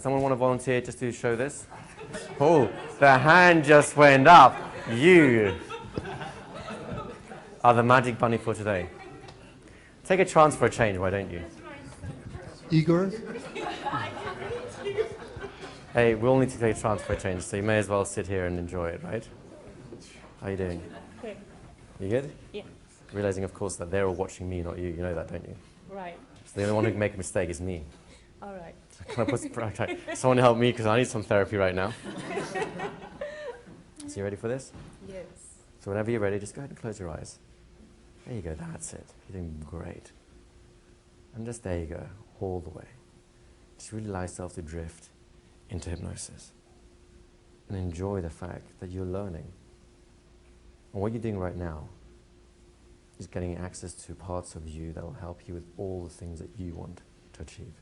Does someone want to volunteer just to show this? Oh, the hand just went up. You are the magic bunny for today. Take a chance for a change, why don't you? Igor? Hey, we all need to take a chance for a change, so you may as well sit here and enjoy it, right? How are you doing? Good. You good? Yeah. Realizing, of course, that they're all watching me, not you. You know that, don't you? Right. So the only one who can make a mistake is me. All right. So can I put some, okay, someone help me, because I need some therapy right now. So you ready for this? Yes. So whenever you're ready, just go ahead and close your eyes. There you go, that's it. You're doing great. And just there you go, all the way. Just really allow yourself to drift into hypnosis. And enjoy the fact that you're learning. And what you're doing right now is getting access to parts of you that will help you with all the things that you want to achieve.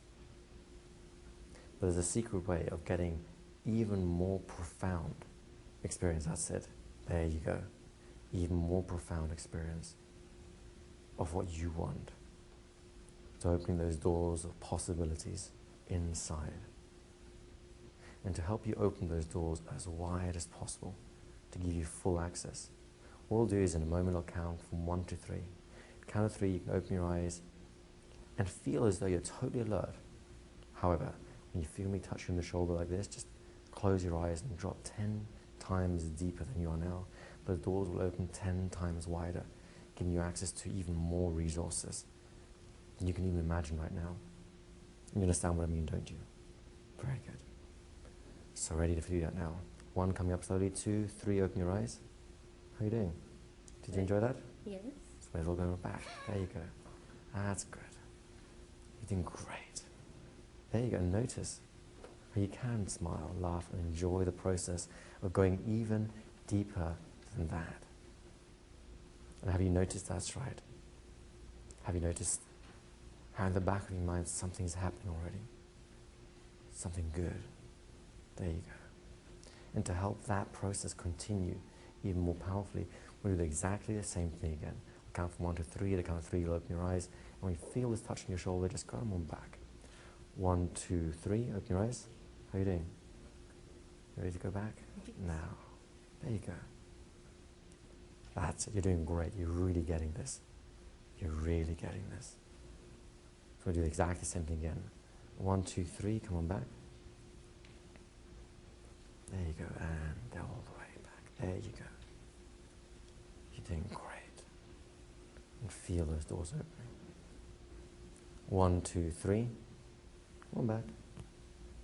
But there's a secret way of getting even more profound experience. That's it. There you go. Even more profound experience of what you want. So opening those doors of possibilities inside. And to help you open those doors as wide as possible, to give you full access, what we'll do is in a moment I'll count from 1 to 3. Count of 3, you can open your eyes and feel as though you're totally alert. However, when you feel me touch you on the shoulder like this, just close your eyes and drop 10 times deeper than you are now. Those doors will open 10 times wider, giving you access to even more resources than you can even imagine right now. You understand what I mean, don't you? Very good. So ready to do that now. 1, coming up slowly. 2, 3, open your eyes. How are you doing? Did you enjoy that? Yes. So may as well go back. There you go. That's good. You're doing great. There you go. Notice how you can smile, laugh, and enjoy the process of going even deeper than that. And have you noticed that's right? Have you noticed how in the back of your mind something's happening already? Something good. There you go. And to help that process continue even more powerfully, we'll do exactly the same thing again. We'll count from 1 to 3. At the count of 3, you'll open your eyes. And when you feel this touching your shoulder, just go on back. 1, 2, 3, open your eyes. How are you doing? You ready to go back? Now. There you go. That's it. You're doing great. You're really getting this. You're really getting this. So we'll do exactly the same thing again. 1, 2, 3, come on back. There you go, and all the way back. There you go. You're doing great. And feel those doors opening. 1, 2, 3. Come on back.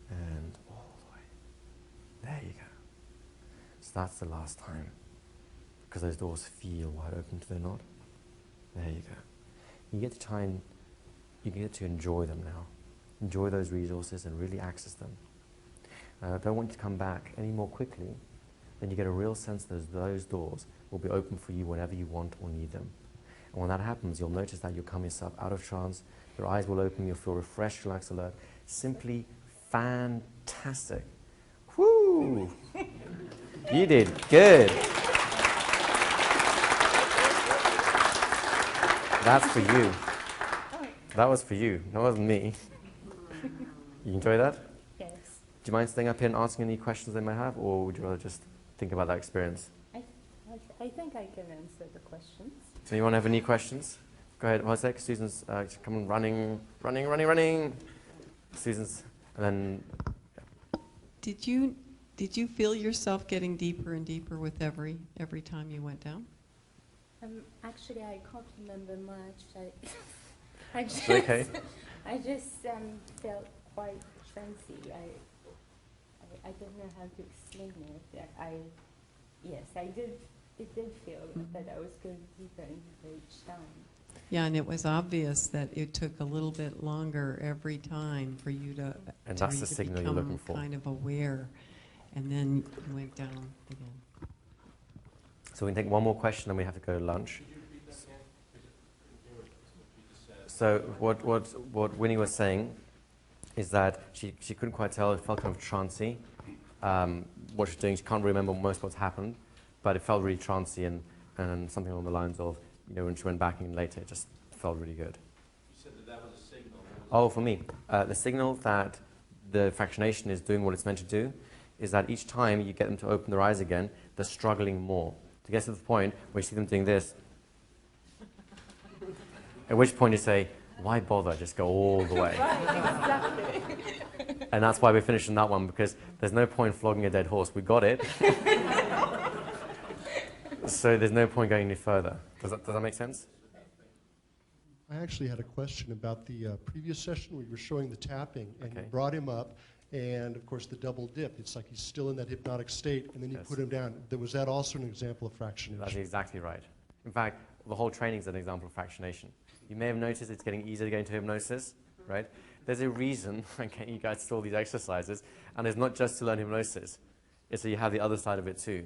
And all the way. There you go. So that's the last time. Because those doors feel wide open, do they not? There you go. You get to enjoy them now. Enjoy those resources and really access them. I don't want you to come back any more quickly, then you get a real sense that those doors will be open for you whenever you want or need them. And when that happens, you'll notice that you'll come yourself out of trance, your eyes will open, you'll feel refreshed, relaxed, alert. Simply fantastic. Woo! You did good. That's for you. That was for you. That wasn't me. You enjoy that? Yes. Do you mind staying up here and asking any questions they might have, or would you rather just think about that experience? I think I can answer the questions. So you want to have any questions? Go ahead. 1 sec. Susan's coming, running. Susan's, and then. Yeah. Did you feel yourself getting deeper and deeper with every time you went down? Actually, I can't remember much. I just, Okay. I just felt quite fancy. I don't know how to explain it. Yes, I did. It did feel that I was going deeper and deeper each time. Yeah, and it was obvious that it took a little bit longer every time for you to, And that's the signal you're looking for. Kind of aware, and then you went down again. So we can take one more question, then we have to go to lunch. So what Winnie was saying is that she couldn't quite tell. It felt kind of trancey. What she's doing, she can't remember most of what's happened, but it felt really trancey and something along the lines of, when she went back in later, it just felt really good. You said that was a signal. Oh, for me, the signal that the fractionation is doing what it's meant to do, is that each time you get them to open their eyes again, they're struggling more. To get to the point where you see them doing this, at which point you say, why bother? Just go all the way. Right, exactly. And that's why we're finishing that one, because there's no point flogging a dead horse. We got it. So there's no point going any further. Does that make sense? I actually had a question about the previous session where you were showing the tapping, and Okay. you brought him up, and of course the double dip. It's like he's still in that hypnotic state, and then you Yes. put him down. Was that also an example of fractionation? That's exactly right. In fact, the whole training is an example of fractionation. You may have noticed it's getting easier to get into hypnosis, right? There's a reason I'm getting you guys to do all these exercises, and it's not just to learn hypnosis. It's so you have the other side of it too.